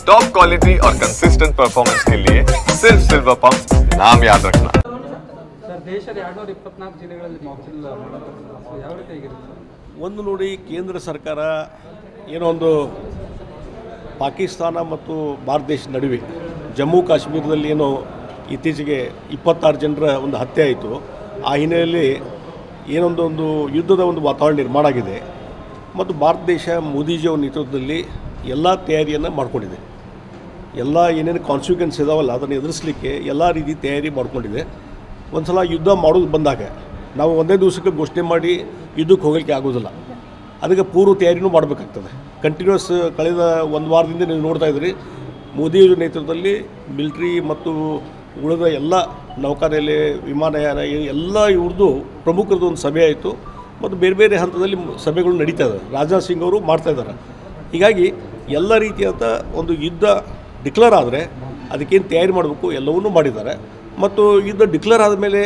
Top quality और consistent performance के लिए सिर्फ सिल्वर पंप नाम याद रखना। ಸರ್ ದೇಶದ 224 ಜಿಲ್ಲೆಗಳಲ್ಲಿ ಮಾಕ್ಸಿಲ್ ಯಾವ ರೀತಿ ಆಗಿರುತ್ತೆ? ಒಂದು ನೋಡಿ, ಕೇಂದ್ರ ಸರ್ಕಾರ ಏನೋ ಒಂದು ಪಾಕಿಸ್ತಾನ ಮತ್ತು ಭಾರತ ದೇಶದ ನಡುವೆ ಜಮ್ಮು ಕಾಶ್ಮೀರದಲ್ಲಿ ಏನೋ ಇತ್ತೀಚೆಗೆ 26 ಜನರ ಒಂದು ಹತ್ಯೆ ಆಯಿತು. ಆ ಹಿನ್ನೆಲೆಯಲ್ಲಿ ಏನೊಂದೊಂದು ಯುದ್ಧದ ಒಂದು ವಾತಾವರಣ ನಿರ್ಮಾಣ ಆಗಿದೆ ಮತ್ತು ಭಾರತ ದೇಶ ಮೋದಿಜಿಯವರ ನೇತೃತ್ವದಲ್ಲಿ ಎಲ್ಲ ತಯಾರಿಯನ್ನು ಮಾಡಿಕೊಂಡಿದೆ. ಎಲ್ಲ ಏನೇನು ಕಾನ್ಸಿಕ್ವೆನ್ಸ್ ಇದಾವಲ್ಲ ಅದನ್ನು ಎದುರಿಸಲಿಕ್ಕೆ ಎಲ್ಲ ರೀತಿ ತಯಾರಿ ಮಾಡಿಕೊಂಡಿದೆ. ಒಂದು ಸಲ ಯುದ್ಧ ಮಾಡೋದು ಬಂದಾಗ ನಾವು ಒಂದೇ ದಿವಸಕ್ಕೆ ಘೋಷಣೆ ಮಾಡಿ ಯುದ್ಧಕ್ಕೆ ಹೋಗಲಿಕ್ಕೆ ಆಗೋದಿಲ್ಲ. ಅದಕ್ಕೆ ಪೂರ್ವ ತಯಾರಿನೂ ಮಾಡಬೇಕಾಗ್ತದೆ. ಕಂಟಿನ್ಯೂಸ್ ಕಳೆದ ಒಂದು ವಾರದಿಂದ ನೀವು ನೋಡ್ತಾ ಇದ್ದೀರಿ, ಮೋದಿಯವರ ನೇತೃತ್ವದಲ್ಲಿ ಮಿಲಿಟ್ರಿ ಮತ್ತು ಉಳಿದ ಎಲ್ಲ ನೌಕಾನೆಲೆ, ವಿಮಾನಯಾನ ಎಲ್ಲ ಇವ್ರದ್ದು ಪ್ರಮುಖರದ್ದು ಒಂದು ಸಭೆ ಆಯಿತು ಮತ್ತು ಬೇರೆ ಬೇರೆ ಹಂತದಲ್ಲಿ ಸಭೆಗಳು ನಡೀತಾ ಇದ್ದಾವೆ. ರಾಜನಾಥ್ ಸಿಂಗ್ ಅವರು ಮಾಡ್ತಾಯಿದ್ದಾರೆ. ಹೀಗಾಗಿ ಎಲ್ಲ ರೀತಿಯಾದ ಒಂದು ಯುದ್ಧ ಡಿಕ್ಲೇರ್ ಆದರೆ ಅದಕ್ಕೇನು ತಯಾರಿ ಮಾಡಬೇಕು ಎಲ್ಲವನ್ನೂ ಮಾಡಿದ್ದಾರೆ. ಮತ್ತು ಯುದ್ಧ ಡಿಕ್ಲೇರ್ ಆದಮೇಲೆ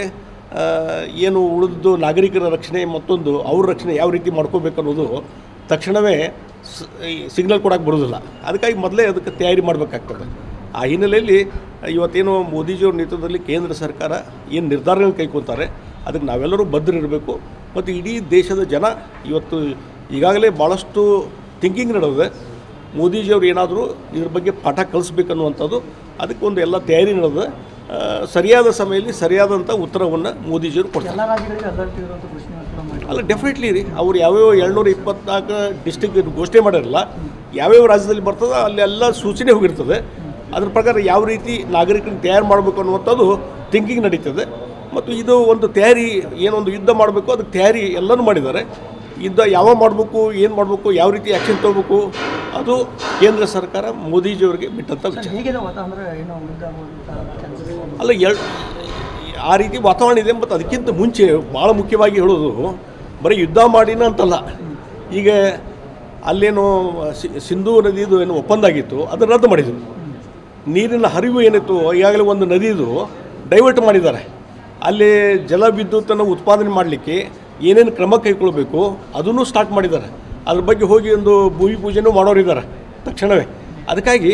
ಏನು ಉಳಿದು ನಾಗರಿಕರ ರಕ್ಷಣೆ ಮತ್ತೊಂದು ಅವ್ರ ರಕ್ಷಣೆ ಯಾವ ರೀತಿ ಮಾಡ್ಕೋಬೇಕು ಅನ್ನೋದು ತಕ್ಷಣವೇ ಸಿಗ್ನಲ್ ಕೊಡೋಕ್ಕೆ ಬರೋದಿಲ್ಲ. ಅದಕ್ಕಾಗಿ ಮೊದಲೇ ಅದಕ್ಕೆ ತಯಾರಿ ಮಾಡಬೇಕಾಗ್ತದೆ. ಆ ಹಿನ್ನೆಲೆಯಲ್ಲಿ ಇವತ್ತೇನು ಮೋದಿಜಿಯವ್ರ ನೇತೃತ್ವದಲ್ಲಿ ಕೇಂದ್ರ ಸರ್ಕಾರ ಏನು ನಿರ್ಧಾರಗಳನ್ನು ಕೈಗೊಳ್ತಾರೆ ಅದಕ್ಕೆ ನಾವೆಲ್ಲರೂ ಬದ್ಧರಿರಬೇಕು. ಮತ್ತು ಇಡೀ ದೇಶದ ಜನ ಇವತ್ತು ಈಗಾಗಲೇ ಭಾಳಷ್ಟು ಥಿಂಕಿಂಗ್ ನಡೆದಿದೆ. ಮೋದಿಜಿಯವರು ಏನಾದರೂ ಇದ್ರ ಬಗ್ಗೆ ಪಾಠ ಕಲಿಸ್ಬೇಕನ್ನುವಂಥದ್ದು ಅದಕ್ಕೆ ಒಂದು ಎಲ್ಲ ತಯಾರಿ ನಡೆದಿದೆ. ಸರಿಯಾದ ಸಮಯದಲ್ಲಿ ಸರಿಯಾದಂಥ ಉತ್ತರವನ್ನು ಮೋದಿಜಿಯವರು ಕೊಡ್ತಾರೆ. ಅಲ್ಲ, ಡೆಫಿನೆಟ್ಲಿ ರೀ, ಅವ್ರು ಯಾವ್ಯಾವ 224 ಡಿಸ್ಟಿಕ್ ಘೋಷಣೆ ಮಾಡಿರಲ್ಲ, ಯಾವ್ಯಾವ ರಾಜ್ಯದಲ್ಲಿ ಬರ್ತದೆ ಅಲ್ಲೆಲ್ಲ ಸೂಚನೆ ಹೋಗಿರ್ತದೆ. ಅದ್ರ ಪ್ರಕಾರ ಯಾವ ರೀತಿ ನಾಗರಿಕರನ್ನು ತಯಾರು ಮಾಡಬೇಕು ಅನ್ನುವಂಥದ್ದು ಥಿಂಕಿಂಗ್ ನಡೀತದೆ. ಮತ್ತು ಇದು ಒಂದು ತಯಾರಿ, ಏನೊಂದು ಯುದ್ಧ ಮಾಡಬೇಕು ಅದಕ್ಕೆ ತಯಾರಿ ಎಲ್ಲನೂ ಮಾಡಿದ್ದಾರೆ. ಯುದ್ಧ ಯಾವಾಗ ಮಾಡಬೇಕು, ಏನು ಮಾಡಬೇಕು, ಯಾವ ರೀತಿ ಆ್ಯಕ್ಷನ್ ತೊಗೋಬೇಕು ಅದು ಕೇಂದ್ರ ಸರ್ಕಾರ ಮೋದಿಜಿಯವರಿಗೆ ಬಿಟ್ಟಂಥ ವಿಚಾರ. ಅಲ್ಲ, ಆ ರೀತಿ ವಾತಾವರಣ ಇದೆ. ಮತ್ತು ಅದಕ್ಕಿಂತ ಮುಂಚೆ ಭಾಳ ಮುಖ್ಯವಾಗಿ ಹೇಳೋದು, ಬರೀ ಯುದ್ಧ ಮಾಡಿನ ಅಂತಲ್ಲ. ಈಗ ಅಲ್ಲೇನೋ ಸಿಂಧೂ ನದಿದು ಏನು ಒಪ್ಪಂದ ಆಗಿತ್ತು ಅದನ್ನು ರದ್ದು ಮಾಡಿದರು. ನೀರಿನ ಹರಿವು ಏನಿತ್ತು, ಈಗಾಗಲೇ ಒಂದು ನದಿದು ಡೈವರ್ಟ್ ಮಾಡಿದ್ದಾರೆ. ಅಲ್ಲಿ ಜಲ ವಿದ್ಯುತ್ತನ್ನು ಉತ್ಪಾದನೆ ಮಾಡಲಿಕ್ಕೆ ಏನೇನು ಕ್ರಮ ಕೈಗೊಳ್ಳಬೇಕು ಅದನ್ನು ಸ್ಟಾರ್ಟ್ ಮಾಡಿದ್ದಾರೆ. ಅದ್ರ ಬಗ್ಗೆ ಹೋಗಿ ಒಂದು ಭೂಮಿ ಪೂಜೆನೂ ಮಾಡೋರಿದ್ದಾರೆ ತಕ್ಷಣವೇ. ಅದಕ್ಕಾಗಿ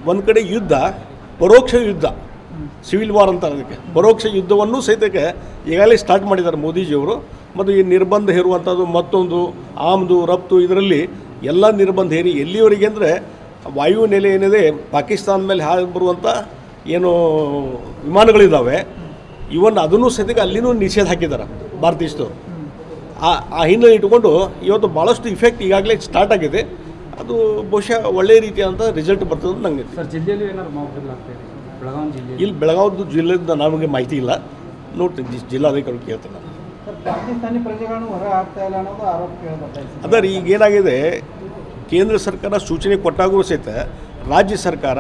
ಒಂದು ಕಡೆ ಯುದ್ಧ, ಪರೋಕ್ಷ ಯುದ್ಧ, ಸಿವಿಲ್ ವಾರ್ ಅಂತ ಅದಕ್ಕೆ ಪರೋಕ್ಷ ಯುದ್ಧವನ್ನು ಸಹಿತಕ್ಕೆ ಈಗಾಗಲೇ ಸ್ಟಾರ್ಟ್ ಮಾಡಿದ್ದಾರೆ ಮೋದಿಜಿಯವರು. ಮತ್ತು ಈ ನಿರ್ಬಂಧ ಹೇರುವಂಥದ್ದು ಮತ್ತೊಂದು ಆಮದು ರಫ್ತು ಇದರಲ್ಲಿ ಎಲ್ಲ ನಿರ್ಬಂಧ ಹೇರಿ ಎಲ್ಲಿವರೆಗೆ ಅಂದರೆ ವಾಯು ನೆಲೆ ಏನಿದೆ ಪಾಕಿಸ್ತಾನ ಮೇಲೆ ಹಾರಿ ಬರುವಂಥ ಏನು ವಿಮಾನಗಳಿದ್ದಾವೆ ಇವನ್ ಅದನ್ನು ಸಹಿತ ಅಲ್ಲಿನೂ ನಿಷೇಧ ಹಾಕಿದ್ದಾರೆ ಭಾರತ ದೇಶದವರು. ಆ ಹಿನ್ನೆಲೆ ಇಟ್ಟುಕೊಂಡು ಇವತ್ತು ಭಾಳಷ್ಟು ಇಫೆಕ್ಟ್ ಈಗಾಗಲೇ ಸ್ಟಾರ್ಟ್ ಆಗಿದೆ. ಅದು ಬಹುಶಃ ಒಳ್ಳೆಯ ರೀತಿಯಾದಂಥ ರಿಸಲ್ಟ್ ಬರ್ತದೆ ಅಂತ ನನಗೆ. ಸರ್, ಜಿಲ್ಲೆಯಲ್ಲಿ ಏನಾದ್ರು ಬೆಳಗಾವಿ ಜಿಲ್ಲೆ ಇಲ್ಲಿ ಬೆಳಗಾವಿ ಜಿಲ್ಲೆಯಿಂದ ನಮಗೆ ಮಾಹಿತಿ ಇಲ್ಲ, ನೋಡ್ತೀನಿ ಜಿಲ್ಲಾಧಿಕಾರಿ ಕೇಳ್ತೀನಿ ನಾನು. ಪಾಕಿಸ್ತಾನಿ ಪ್ರಜೆಗಳನ್ನು ಹೊರ ಆಗ್ತಾ ಇಲ್ಲ ಅನ್ನೋದು ಆರೋಪ ಕೇಳಬೇಕಾಯ್ತು. ಅದೇ ಈಗೇನಾಗಿದೆ, ಕೇಂದ್ರ ಸರ್ಕಾರ ಸೂಚನೆ ಕೊಟ್ಟಾಗೂ ಸಹಿತ ರಾಜ್ಯ ಸರ್ಕಾರ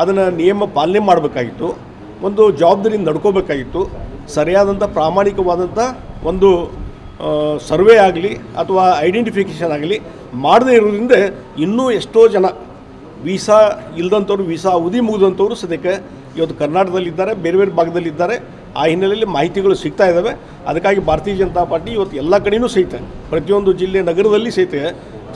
ಅದನ್ನು ನಿಯಮ ಪಾಲನೆ ಮಾಡಬೇಕಾಗಿತ್ತು, ಒಂದು ಜವಾಬ್ದಾರಿಯಿಂದ ನಡ್ಕೋಬೇಕಾಗಿತ್ತು. ಸರಿಯಾದಂಥ ಪ್ರಾಮಾಣಿಕವಾದಂಥ ಒಂದು ಸರ್ವೆ ಆಗಲಿ ಅಥವಾ ಐಡೆಂಟಿಫಿಕೇಷನ್ ಆಗಲಿ ಮಾಡದೇ ಇರೋದ್ರಿಂದ ಇನ್ನೂ ಎಷ್ಟೋ ಜನ ವೀಸಾ ಇಲ್ಲದಂಥವ್ರು, ವೀಸಾ ಅವಧಿ ಮುಗಿದಂಥವ್ರು ಸದ್ಯಕ್ಕೆ ಇವತ್ತು ಕರ್ನಾಟಕದಲ್ಲಿದ್ದಾರೆ, ಬೇರೆ ಬೇರೆ ಭಾಗದಲ್ಲಿದ್ದಾರೆ. ಆ ಹಿನ್ನೆಲೆಯಲ್ಲಿ ಮಾಹಿತಿಗಳು ಸಿಗ್ತಾ ಇದ್ದಾವೆ. ಅದಕ್ಕಾಗಿ ಭಾರತೀಯ ಜನತಾ ಪಾರ್ಟಿ ಇವತ್ತು ಎಲ್ಲ ಕಡೆಯೂ ಸಹಿತ ಪ್ರತಿಯೊಂದು ಜಿಲ್ಲೆ ನಗರದಲ್ಲಿ ಸಹಿತ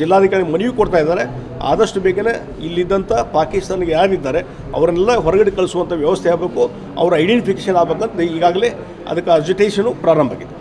ಜಿಲ್ಲಾಧಿಕಾರಿ ಮನವಿ ಕೊಡ್ತಾ ಇದ್ದಾರೆ. ಆದಷ್ಟು ಬೇಗನೆ ಇಲ್ಲಿದ್ದಂಥ ಪಾಕಿಸ್ತಾನಿಗೆ ಯಾರಿದ್ದಾರೆ ಅವರನ್ನೆಲ್ಲ ಹೊರಗಡೆ ಕಳಿಸುವಂಥ ವ್ಯವಸ್ಥೆ ಆಗಬೇಕು, ಅವರ ಐಡೆಂಟಿಫಿಕೇಷನ್ ಆಗಬೇಕಂತ ಈಗಾಗಲೇ ಅದಕ್ಕೆ ಅಜಿಟೇಷನು ಪ್ರಾರಂಭ ಆಗಿದೆ.